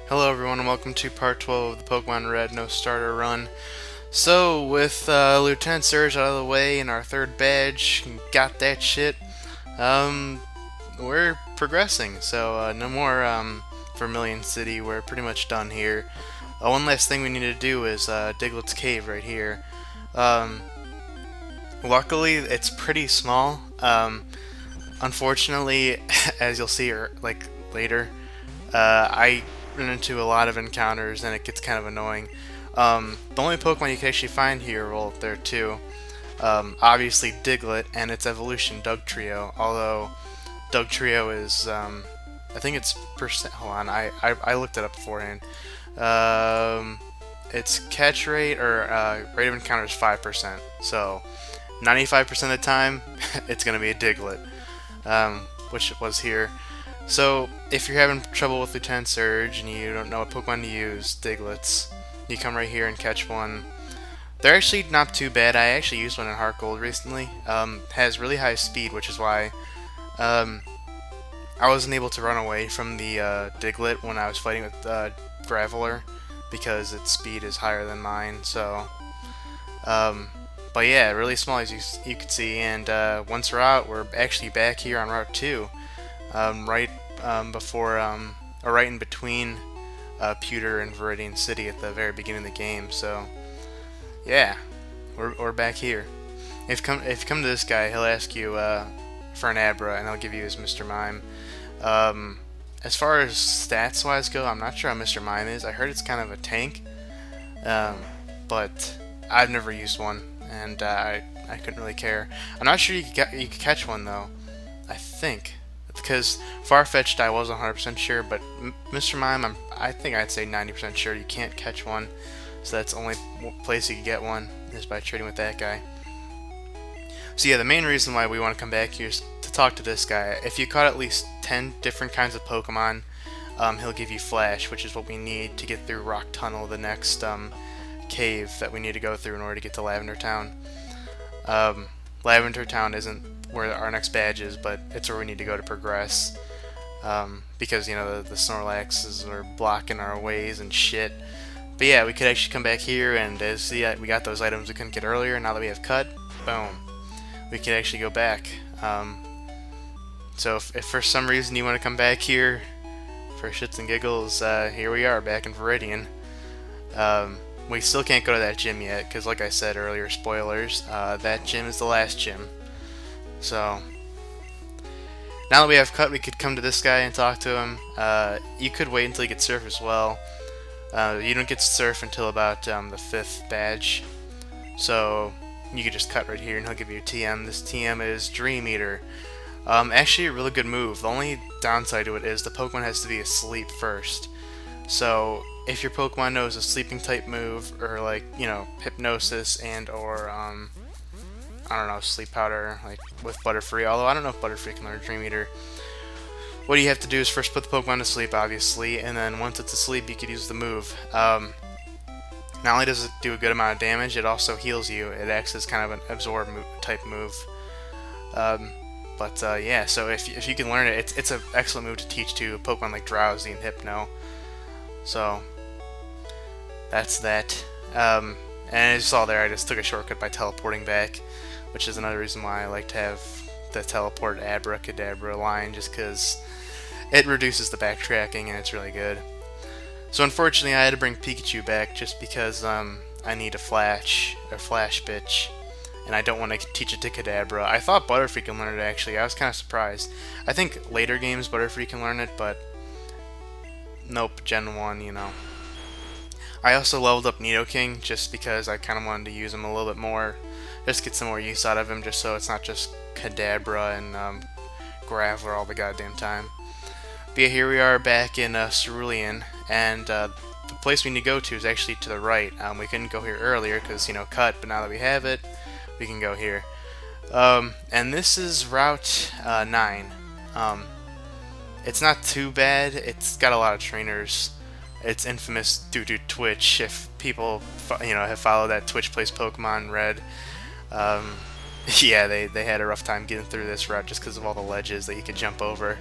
Hello everyone and welcome to part 12 of the Pokemon Red No Starter Run. So, with Lieutenant Surge out of the way and our third badge, got that shit, um, we're progressing. So, no more Vermilion City, we're pretty much done here. One last thing we need to do is Diglett's Cave right here. Um, Luckily, it's pretty small. Unfortunately, as you'll see like later, I run into a lot of encounters and it gets kind of annoying. The only Pokemon you can actually find here, well, there are two. Obviously Diglett and its evolution, Dugtrio. Although Dugtrio is, I think it's percent. Hold on, I looked it up beforehand. Its catch rate or rate of encounter is 5%. So 95% of the time, it's gonna be a Diglett, which it was here. So, if you're having trouble with Lieutenant Surge and you don't know what Pokemon to use, Digletts, you come right here and catch one. They're actually not too bad. I actually used one in Heart Gold recently. Has really high speed, which is why I wasn't able to run away from the Diglett when I was fighting with Graveler, because its speed is higher than mine. So, but yeah, really small as you can see. And once we're out, we're actually back here on Route 2. Right before, or right in between Pewter and Viridian City at the very beginning of the game. So, yeah, we're back here. If you come to this guy, he'll ask you for an Abra, and he'll give you his Mr. Mime. As far as stats wise go, I'm not sure how Mr. Mime is. I heard it's kind of a tank, but I've never used one, and I couldn't really care. I'm not sure you could catch one though. I think. Because Farfetch'd I wasn't 100% sure, but Mr. Mime, I think I'd say 90% sure you can't catch one. So that's the only place you can get one, is by trading with that guy. So yeah, the main reason why we want to come back here is to talk to this guy. If you caught at least 10 different kinds of Pokemon, he'll give you Flash, which is what we need to get through Rock Tunnel, the next cave that we need to go through in order to get to Lavender Town. Lavender Town isn't where our next badge is, but it's where we need to go to progress, because you know the Snorlaxes are blocking our ways and shit. But yeah, we could actually come back here, and as we got those items we couldn't get earlier. Now that we have cut, boom, we can actually go back. So if for some reason you want to come back here for shits and giggles, here we are back in Viridian. We still can't go to that gym yet, because like I said earlier, spoilers, that gym is the last gym. So, now that we have cut, we could come to this guy and talk to him. You could wait until you get surf as well. You don't get surf until about the 5th badge. So, you could just cut right here and he'll give you a TM. This TM is Dream Eater. Actually a really good move. The only downside to it is the Pokemon has to be asleep first. So, if your Pokemon knows a sleeping type move, or like, you know, Hypnosis and or I don't know, Sleep Powder, like with Butterfree, although I don't know if Butterfree can learn Dream Eater. What you have to do is first put the Pokemon to sleep, obviously, and then once it's asleep, you could use the move. Not only does it do a good amount of damage, it also heals you. It acts as kind of an absorb type move. Yeah, so if you can learn it, it's an excellent move to teach to a Pokemon like Drowsy and Hypno. So, that's that. And as you saw there, I just took a shortcut by teleporting back, which is another reason why I like to have the teleport Abracadabra line, just because it reduces the backtracking and it's really good. So unfortunately I had to bring Pikachu back just because I need a Flash bitch, and I don't want to teach it to Kadabra. I thought Butterfree can learn it actually. I was kind of surprised. I think later games Butterfree can learn it, but nope, Gen 1, you know. I also leveled up Nidoking just because I kind of wanted to use him a little bit more. Just get some more use out of him, just so it's not just Kadabra and Graveler all the goddamn time. But yeah, here we are back in Cerulean, and the place we need to go to is actually to the right. We couldn't go here earlier because, you know, cut, but now that we have it, we can go here. And this is Route 9. It's not too bad. It's got a lot of trainers. It's infamous due to Twitch. If people, you know, have followed that Twitch Plays Pokemon Red, yeah, they had a rough time getting through this route just because of all the ledges that you could jump over.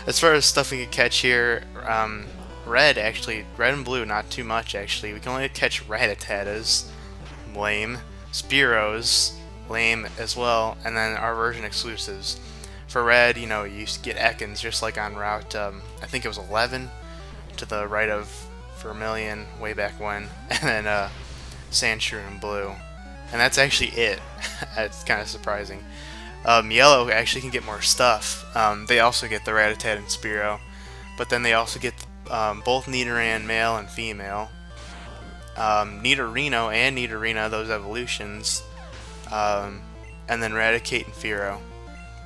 As far as stuff we could catch here, red and blue, not too much actually. We can only catch Rattatas, lame. Spearows, lame as well, and then our version exclusives. For red, you know, you get Ekans just like on Route, I think it was 11, to the right of Vermilion way back when, and then Sandshrew in blue. And that's actually it. It's kind of surprising. Yellow actually can get more stuff. They also get the Rattata and Spearow, but then they also get both Nidoran male and female. Nidorino and Nidorina, those evolutions, and then Raticate and Fearow.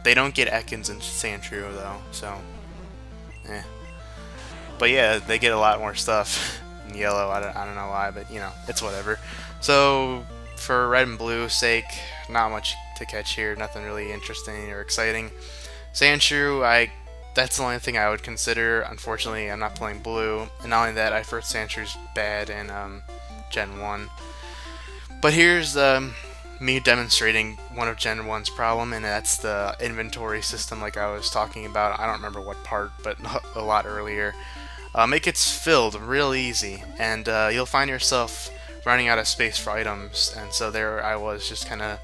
They don't get Ekans and Sandshrew though, so eh. But yeah, they get a lot more stuff in yellow. I don't know why, but you know, it's whatever. So for red and blue sake, not much to catch here, nothing really interesting or exciting. Sandshrew, that's the only thing I would consider. Unfortunately, I'm not playing blue, and not only that, I heard Sandshrew's bad in Gen 1. But here's me demonstrating one of Gen 1's problem, and that's the inventory system like I was talking about. I don't remember what part, but a lot earlier. It gets filled real easy, and you'll find yourself running out of space for items, and so there I was just kind of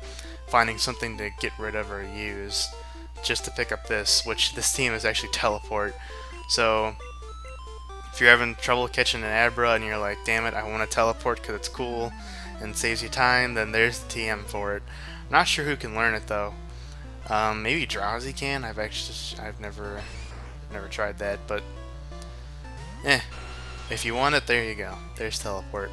finding something to get rid of or use just to pick up this, which this team is actually teleport. So if you're having trouble catching an Abra and you're like, damn it, I want to teleport because it's cool and saves you time, then there's the TM for it. I'm not sure who can learn it though. Maybe Drowsy can. I've never tried that, but if you want it, there you go. There's teleport.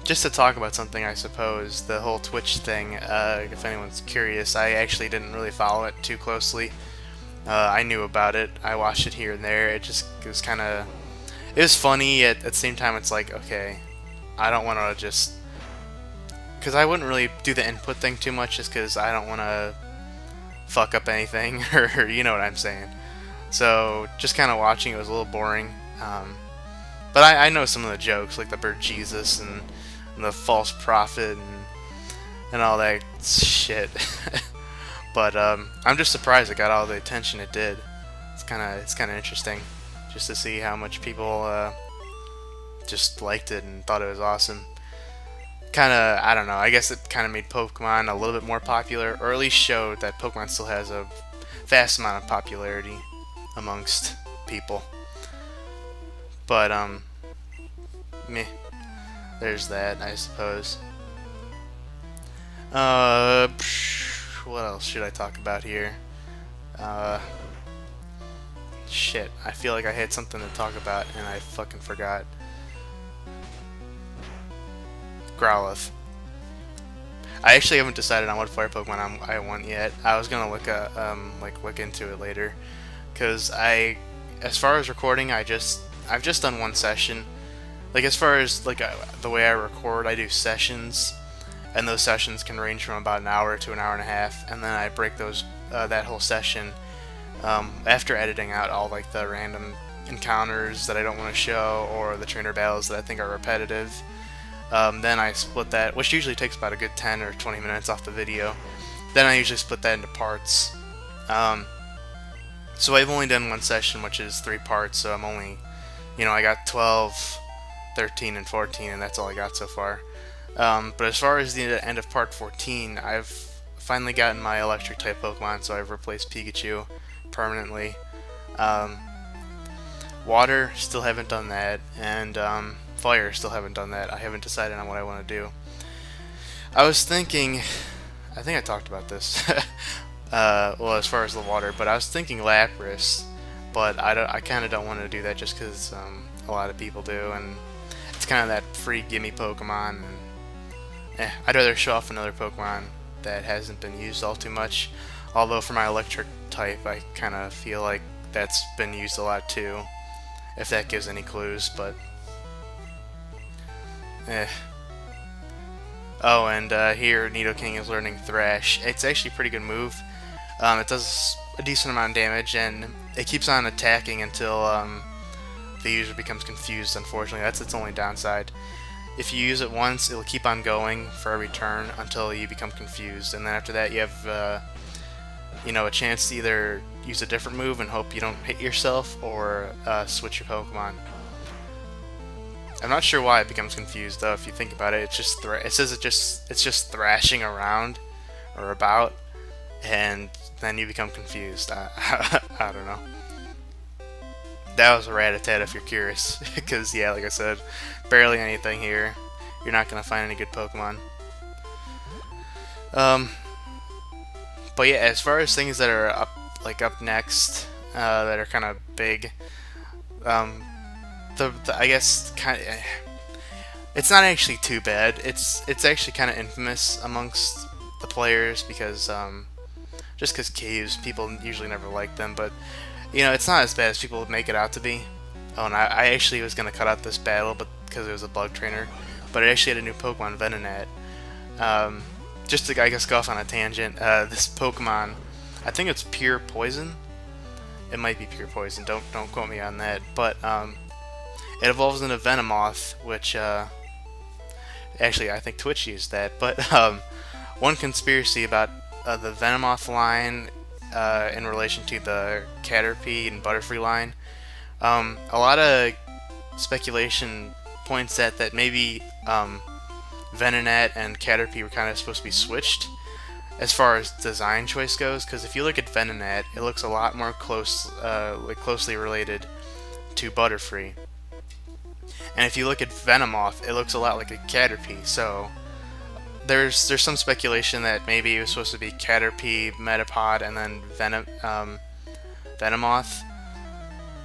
Just to talk about something, I suppose, the whole Twitch thing, if anyone's curious, I actually didn't really follow it too closely. I knew about it, I watched it here and there, it was kind of, it was funny, at the same time it's like, okay, I don't want to just, because I wouldn't really do the input thing too much just because I don't want to fuck up anything, or you know what I'm saying. So, just kind of watching it was a little boring, but I know some of the jokes, like the Bird Jesus and the false prophet and all that shit. But I'm just surprised it got all the attention it did. It's kind of interesting just to see how much people just liked it and thought it was awesome. Kind of, I don't know, I guess it kind of made Pokemon a little bit more popular, or at least showed that Pokemon still has a vast amount of popularity amongst people. But meh. There's that, I suppose. What else should I talk about here? Shit, I feel like I had something to talk about and I fucking forgot. Growlithe. I actually haven't decided on what fire Pokemon I want yet. I was gonna look into it later, cause as far as recording, I've just done one session. Like as far as the way I record, I do sessions, and those sessions can range from about an hour to an hour and a half, and then I break those that whole session after editing out all like the random encounters that I don't want to show or the trainer battles that I think are repetitive. Then I split that, which usually takes about a good 10 or 20 minutes off the video. Then I usually split that into parts. So I've only done one session, which is 3 parts, so I'm only, I got 12, 13, and 14, and that's all I got so far. But as far as the end of part 14, I've finally gotten my electric type Pokemon, so I've replaced Pikachu permanently. Water, still haven't done that, and Fire, still haven't done that. I haven't decided on what I want to do. I was thinking, I think I talked about this, well, as far as the water, but I was thinking Lapras, but I kind of don't want to do that just because a lot of people do, and it's kind of that free gimme Pokemon, and I'd rather show off another Pokemon that hasn't been used all too much, although for my electric type, I kind of feel like that's been used a lot too, if that gives any clues, but Oh, and here Nidoking is learning Thrash. It's actually a pretty good move. It does a decent amount of damage, and it keeps on attacking until the user becomes confused, unfortunately. That's its only downside. If you use it once, it'll keep on going for every turn until you become confused, and then after that you have a chance to either use a different move and hope you don't hit yourself, or switch your Pokemon. I'm not sure why it becomes confused though. If you think about it, it's just it says it's just thrashing around or about, and then you become confused. I don't know. That was a Rattata if you're curious, because yeah, like I said, barely anything here. You're not gonna find any good Pokemon. But yeah, as far as things that are up next, that are kind of big, I guess kind of, it's not actually too bad. It's actually kind of infamous amongst the players because just because caves, people usually never like them, but you know, it's not as bad as people make it out to be. Oh, and I actually was gonna cut out this battle, but because it was a bug trainer, but it actually had a new Pokemon, Venonat. Just to, I guess, go off on a tangent, this Pokemon, I think it's pure poison. It might be pure poison. Don't quote me on that. But it evolves into Venomoth, which actually I think Twitch used that. But one conspiracy about the Venomoth line in relation to the Caterpie and Butterfree line, a lot of speculation points at that maybe Venonat and Caterpie were kind of supposed to be switched as far as design choice goes, because if you look at Venonat, it looks a lot more closely related to Butterfree, and if you look at Venomoth, it looks a lot like a Caterpie. So there's some speculation that maybe it was supposed to be Caterpie, Metapod, and then Venomoth,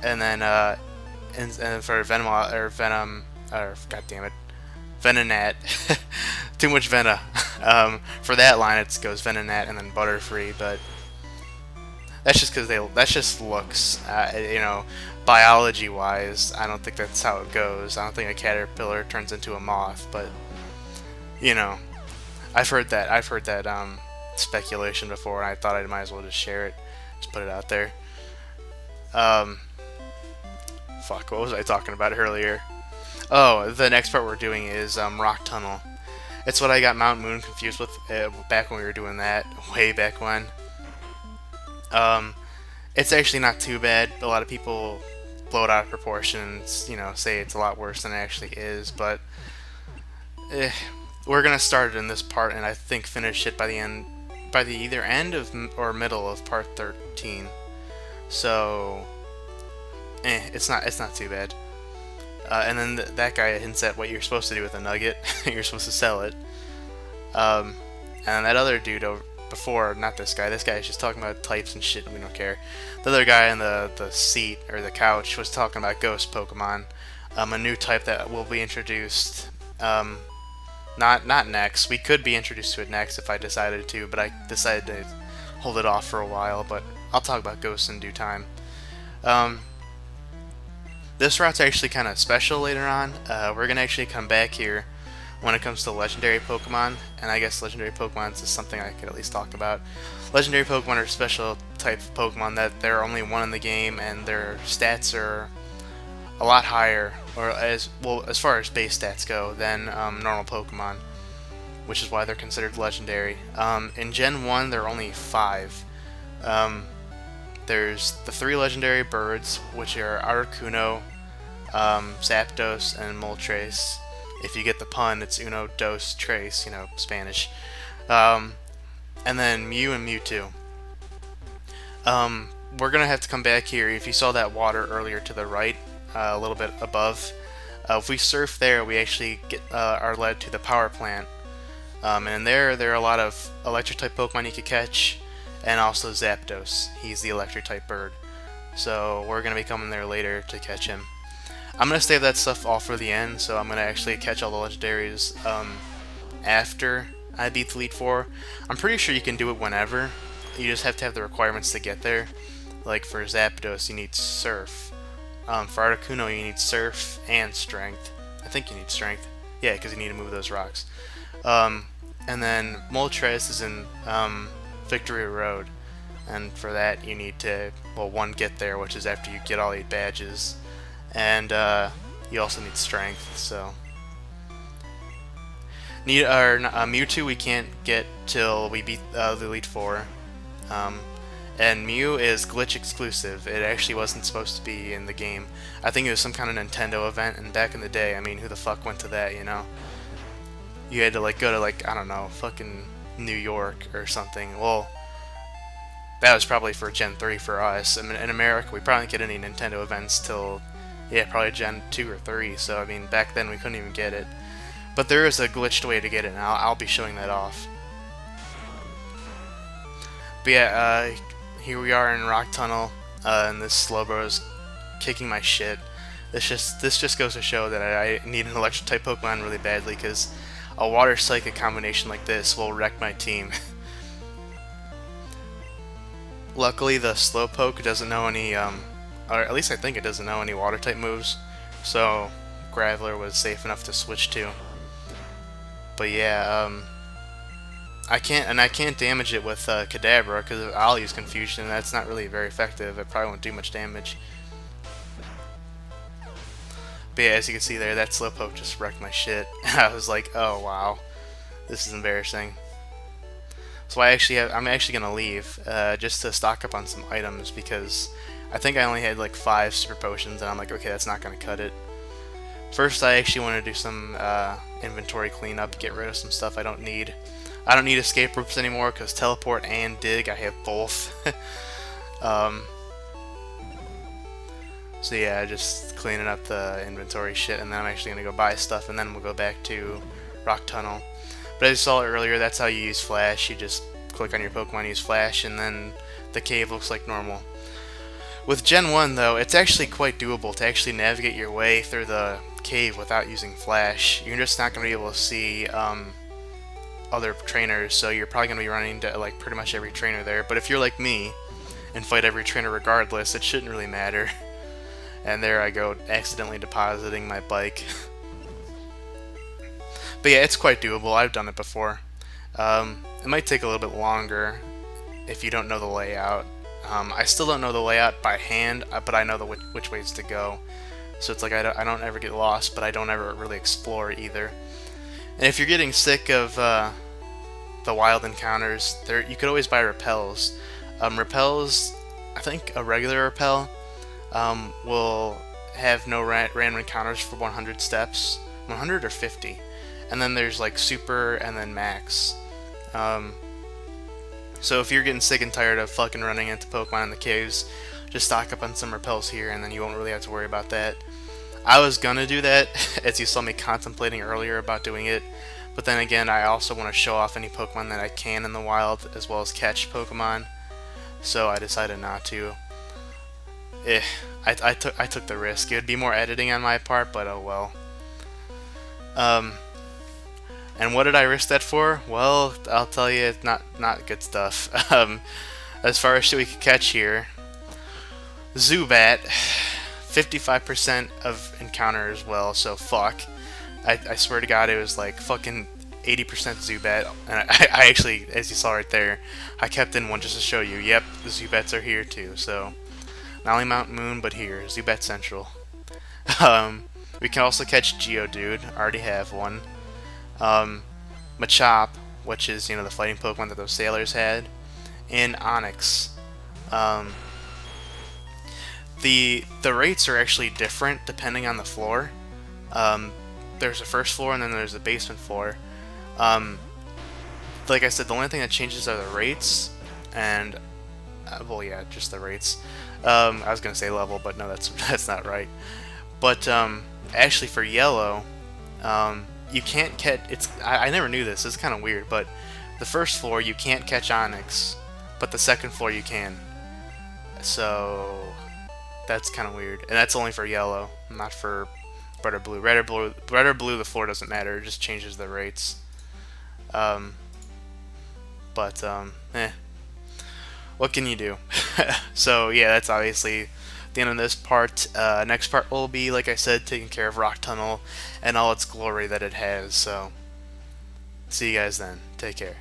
and then and for Venomoth or Venom, or god damn it, Venonat, too much Vena. For that line, it goes Venonat and then Butterfree, but that's just because that's just looks. You know, biology-wise, I don't think that's how it goes. I don't think a caterpillar turns into a moth, but you know, I've heard that speculation before, and I thought I might as well just share it, just put it out there. Fuck, what was I talking about earlier? Oh, the next part we're doing is Rock Tunnel. It's what I got Mount Moon confused with back when we were doing that, way back when. It's actually not too bad. A lot of people blow it out of proportion and, you know, say it's a lot worse than it actually is, but we're gonna start it in this part and I think finish it by the either end of or middle of part 13. So, it's not too bad. And then that guy hints at what you're supposed to do with a nugget. You're supposed to sell it. And that other dude over before, not this guy is just talking about types and shit, and we don't care. The other guy in the seat, or the couch, was talking about ghost Pokemon. A new type that will be introduced. Not next. We could be introduced to it next if I decided to, but I decided to hold it off for a while, but I'll talk about ghosts in due time. This route's actually kind of special later on. We're going to actually come back here when it comes to legendary Pokemon, and I guess legendary Pokemon is something I could at least talk about. Legendary Pokemon are special type of Pokemon that there are only one in the game, and their stats are a lot higher, or as far as base stats go, than normal Pokemon, which is why they're considered legendary. In Gen 1, there are only 5. There's the 3 legendary birds, which are Articuno, Zapdos, and Moltres. If you get the pun, it's uno, dos, tres, you know, Spanish. And then Mew and Mewtwo. We're going to have to come back here. If you saw that water earlier to the right, a little bit above, if we surf there, we actually are led to the power plant. And there are a lot of electric-type Pokemon you could catch, and also Zapdos. He's the electric-type bird. So we're going to be coming there later to catch him. I'm going to save that stuff all for the end, so I'm going to actually catch all the legendaries after I beat the Elite Four. I'm pretty sure you can do it whenever. You just have to have the requirements to get there. Like for Zapdos, you need Surf. For Articuno, you need Surf and Strength. I think you need Strength. Yeah, because you need to move those rocks. And then Moltres is in Victory Road, and for that you need to, well, 1, get there, which is after you get all 8 badges, and you also need Strength. So Mewtwo we can't get till we beat the Elite Four, And Mew is glitch exclusive. It actually wasn't supposed to be in the game. I think it was some kind of Nintendo event, and back in the day, I mean, who the fuck went to that, you know? You had to, like, go to, like, I don't know, fucking New York or something. Well, that was probably for Gen 3 for us. I mean, in America, we probably didn't get any Nintendo events till, yeah, probably Gen 2 or 3, so, I mean, back then we couldn't even get it. But there is a glitched way to get it, and I'll be showing that off. But yeah, here we are in Rock Tunnel, and this Slowbro is kicking my shit. This just goes to show that I need an electric type Pokemon really badly, because a water psychic combination like this will wreck my team. Luckily, the Slowpoke doesn't know any, or at least I think it doesn't know any water type moves, so Graveler was safe enough to switch to. But yeah, I can't damage it with Kadabra because I'll use Confusion, and that's not really very effective. It probably won't do much damage. But yeah, as you can see there, that Slowpoke just wrecked my shit. I was like, oh wow, this is embarrassing. So I'm actually gonna leave just to stock up on some items because I think I only had like 5 Super Potions, and I'm like, okay, that's not gonna cut it. First, I actually want to do some inventory cleanup, get rid of some stuff I don't need. I don't need escape ropes anymore because teleport and dig, I have both. So yeah, just cleaning up the inventory shit, and then I'm actually going to go buy stuff, and then we'll go back to Rock Tunnel. But as you saw earlier, that's how you use Flash. You just click on your Pokemon, use Flash, and then the cave looks like normal. With Gen 1 though, it's actually quite doable to actually navigate your way through the cave without using Flash. You're just not going to be able to see other trainers, so you're probably going to be running to like pretty much every trainer there. But if you're like me and fight every trainer regardless, it shouldn't really matter. And there I go, accidentally depositing my bike. But yeah, it's quite doable. I've done it before. It might take a little bit longer if you don't know the layout. I still don't know the layout by hand, but I know which ways to go. So it's like I don't ever get lost, but I don't ever really explore either. And if you're getting sick of the wild encounters, you could always buy repels. Repels, I think a regular repel will have no random encounters for 100 steps, 100 or 50. And then there's like super and then max. So if you're getting sick and tired of fucking running into Pokemon in the caves, just stock up on some repels here, and then you won't really have to worry about that. I was gonna do that, as you saw me contemplating earlier about doing it, but then again, I also want to show off any Pokemon that I can in the wild, as well as catch Pokemon, so I decided not to. I took the risk. It would be more editing on my part, but oh well. And what did I risk that for? Well, I'll tell you, it's not good stuff. As far as shit we could catch here, Zubat, 55% of encounter as well, so fuck. I swear to God, it was like fucking 80% Zubat, and I actually, as you saw right there, I kept in one just to show you, yep, the Zubats are here too, so not only Mount Moon, but here, Zubat Central. We can also catch Geodude, already have one. Machop, which is, you know, the fighting Pokemon that those sailors had, and Onix. The rates are actually different depending on the floor. There's a first floor and then there's a basement floor. Like I said, the only thing that changes are the rates, and well, yeah, just the rates. I was gonna say level, but no, that's not right. But actually, for yellow, you can't catch. I never knew this. It's kind of weird, but the first floor you can't catch Onix, but the second floor you can. So that's kind of weird, and that's only for yellow, not for red or blue. Red or blue, the floor doesn't matter. It just changes the rates. What can you do? So yeah, that's obviously the end of this part. Next part will be, like I said, taking care of Rock Tunnel and all its glory that it has. So see you guys then. Take care.